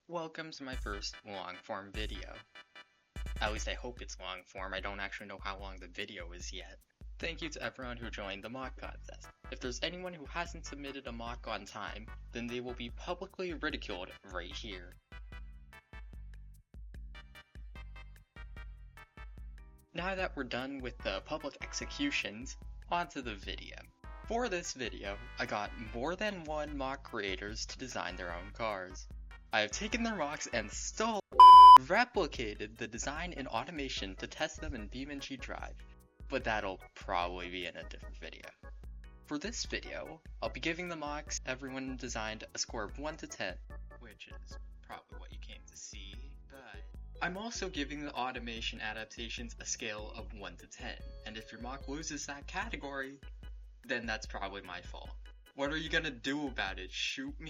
Welcome to my first long-form video. At least I hope it's long-form, I don't actually know how long the video is yet. Thank you to everyone who joined the MOC contest. If there's anyone who hasn't submitted a MOC on time, then they will be publicly ridiculed right here. Now that we're done with the public executions, onto the video. For this video, I got more than one MOC creators to design their own cars. I have taken their MOCs and replicated the design and automation to test them in BeamNG Drive, but that'll probably be in a different video. For this video, I'll be giving the MOCs everyone designed a score of 1 to 10, which is probably what you came to see, but I'm also giving the automation adaptations a scale of 1 to 10, and if your MOC loses that category, then that's probably my fault. What are you gonna do about it? Shoot me?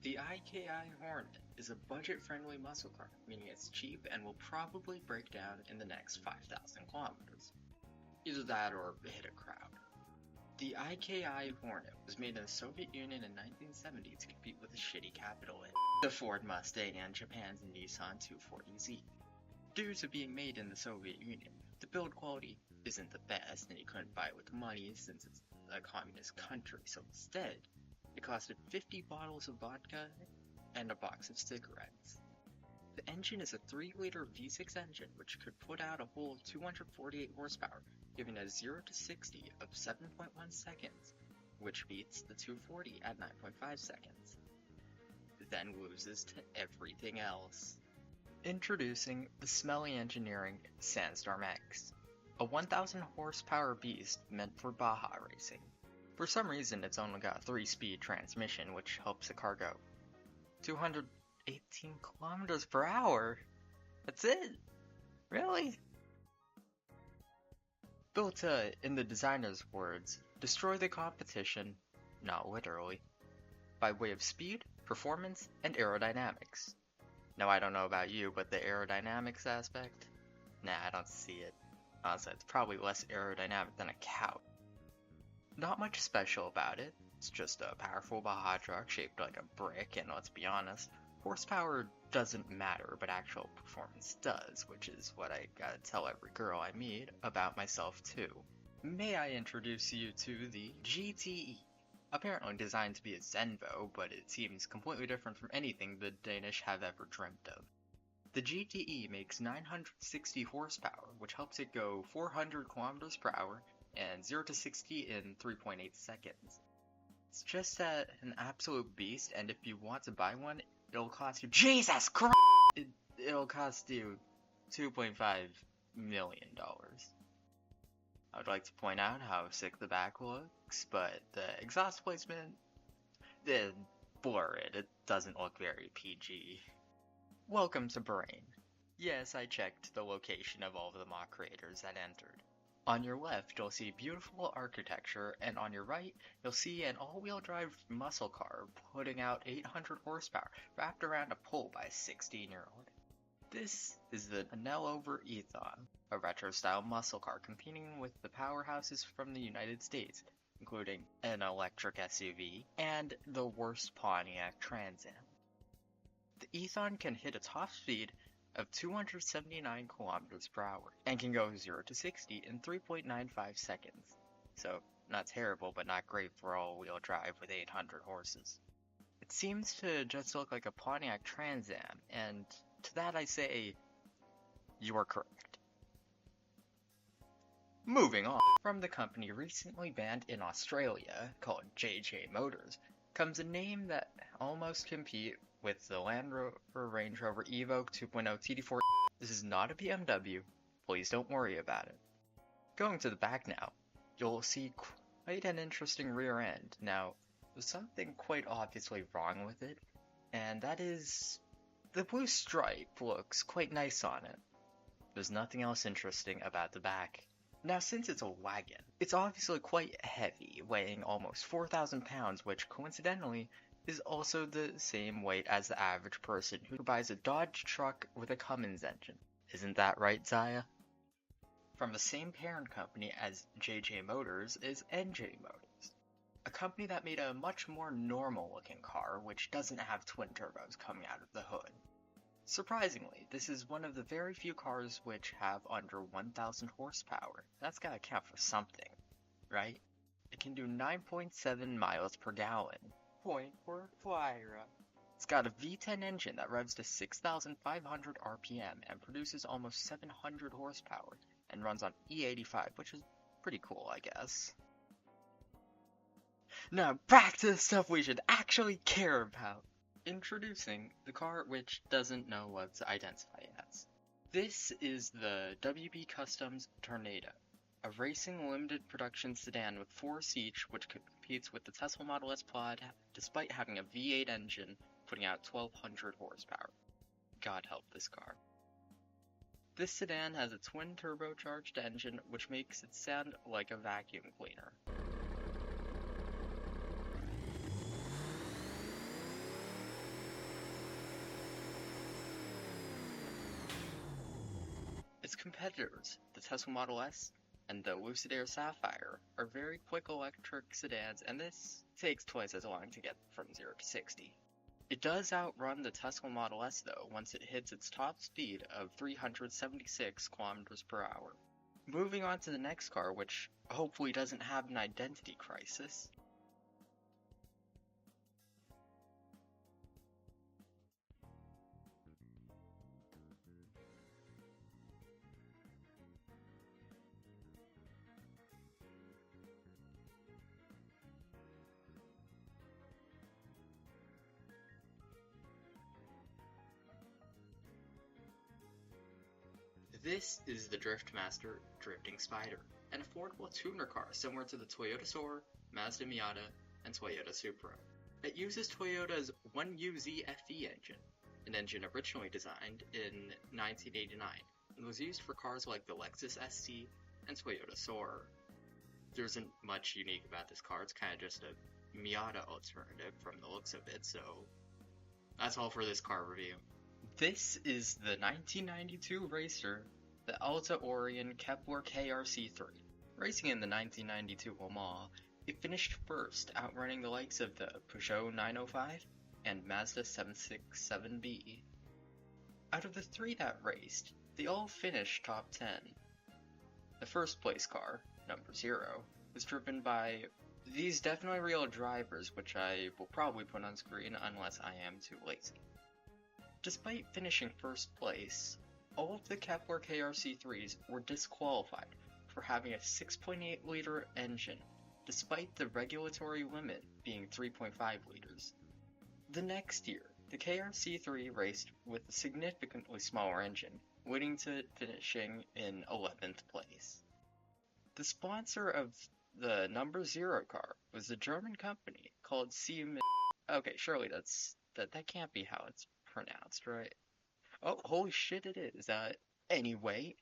The IKI Hornet is a budget-friendly muscle car, meaning it's cheap and will probably break down in the next 5,000 kilometers. Either that or hit a crowd. The IKI Hornet was made in the Soviet Union in 1970 to compete with the shitty capitalist, the Ford Mustang and Japan's Nissan 240Z. Due to being made in the Soviet Union, the build quality isn't the best and you couldn't buy it with money since it's a communist country, so instead, it costed 50 bottles of vodka and a box of cigarettes. The engine is a 3-liter V6 engine which could put out a whole 248 horsepower, giving a 0 to 60 of 7.1 seconds, which beats the 240 at 9.5 seconds. Then loses to everything else. Introducing the Smelly Engineering Sandstorm X, a 1000 horsepower beast meant for Baja racing. For some reason, it's only got a 3-speed transmission, which helps the car go 218 kilometers per hour? That's it? Really? Built to, in the designer's words, destroy the competition, not literally, by way of speed, performance, and aerodynamics. Now I don't know about you, but the aerodynamics aspect? Nah, I don't see it. Honestly, it's probably less aerodynamic than a couch. Not much special about it, it's just a powerful Baja truck shaped like a brick, and let's be honest, horsepower doesn't matter, but actual performance does, which is what I gotta tell every girl I meet about myself too. May I introduce you to the GTE? Apparently designed to be a Zenvo, but it seems completely different from anything the Danish have ever dreamt of. The GTE makes 960 horsepower, which helps it go 400 kilometers per hour, and 0 to 60 in 3.8 seconds. It's just an absolute beast, and if you want to buy one, it'll cost you— Jesus Christ! It'll cost you $2.5 million. I would like to point out how sick the back looks, but the exhaust placement, blur it. It doesn't look very PG. Welcome to Brain. Yes, I checked the location of all of the MOC creators that entered. On your left, you'll see beautiful architecture, and on your right, you'll see an all-wheel drive muscle car putting out 800 horsepower wrapped around a pole by a 16-year-old. This is the Anel over Ethon, a retro-style muscle car competing with the powerhouses from the United States, including an electric SUV and the worst Pontiac Trans Am. The Ethon can hit a top speed of 279 kilometers per hour and can go 0 to 60 in 3.95 seconds. So, not terrible, but not great for all-wheel drive with 800 horses. It seems to just look like a Pontiac Trans Am, and to that I say, you are correct. Moving on, from the company recently banned in Australia, called JJ Motors, comes a name that almost compete with the Land Rover Range Rover Evoque 2.0 TD4. This is not a BMW, please don't worry about it. Going to the back now, you'll see quite an interesting rear end. Now, there's something quite obviously wrong with it, and that is the blue stripe looks quite nice on it. There's nothing else interesting about the back. Now, since it's a wagon, it's obviously quite heavy, weighing almost 4,000 pounds, which coincidentally is also the same weight as the average person who buys a Dodge truck with a Cummins engine. Isn't that right, Zaya? From the same parent company as JJ Motors is NJ Motors, a company that made a much more normal looking car which doesn't have twin turbos coming out of the hood. Surprisingly, this is one of the very few cars which have under 1,000 horsepower. That's gotta count for something, right? It can do 9.7 miles per gallon. Point for Flyra. It's got a V10 engine that revs to 6,500 RPM and produces almost 700 horsepower and runs on E85, which is pretty cool, I guess. Now back to the stuff we should actually care about. Introducing the car which doesn't know what to identify as. This is the WB Customs Tornado, a racing limited production sedan with 4 seats which competes with the Tesla Model S Plaid despite having a V8 engine putting out 1,200 horsepower. God help this car. This sedan has a twin turbocharged engine which makes it sound like a vacuum cleaner. Its competitors, the Tesla Model S and the Lucid Air Sapphire, are very quick electric sedans, and this takes twice as long to get from 0 to 60. It does outrun the Tesla Model S though once it hits its top speed of 376 kilometers per hour. Moving on to the next car, which hopefully doesn't have an identity crisis. This is the Driftmaster Drifting Spider, an affordable tuner car similar to the Toyota Soarer, Mazda Miata, and Toyota Supra. It uses Toyota's 1UZ-FE engine, an engine originally designed in 1989 and was used for cars like the Lexus ST and Toyota Soarer. There isn't much unique about this car, it's kind of just a Miata alternative from the looks of it, so that's all for this car review. This is the 1992 racer, the Alta Orion Kepler KRC3. Racing in the 1992 Le Mans, it finished first, outrunning the likes of the Peugeot 905 and Mazda 767B. Out of the 3 that raced, they all finished top 10. The first place car, number 0, was driven by these definitely real drivers, which I will probably put on screen unless I am too lazy. Despite finishing first place, all of the Kepler KRC3s were disqualified for having a 6.8 liter engine, despite the regulatory limit being 3.5 liters. The next year, the KRC3 raced with a significantly smaller engine, leading to it finishing in 11th place. The sponsor of the number 0 car was a German company called Siemens. Okay, surely that can't be how it's pronounced, right? Oh, holy shit, it is. Anyway,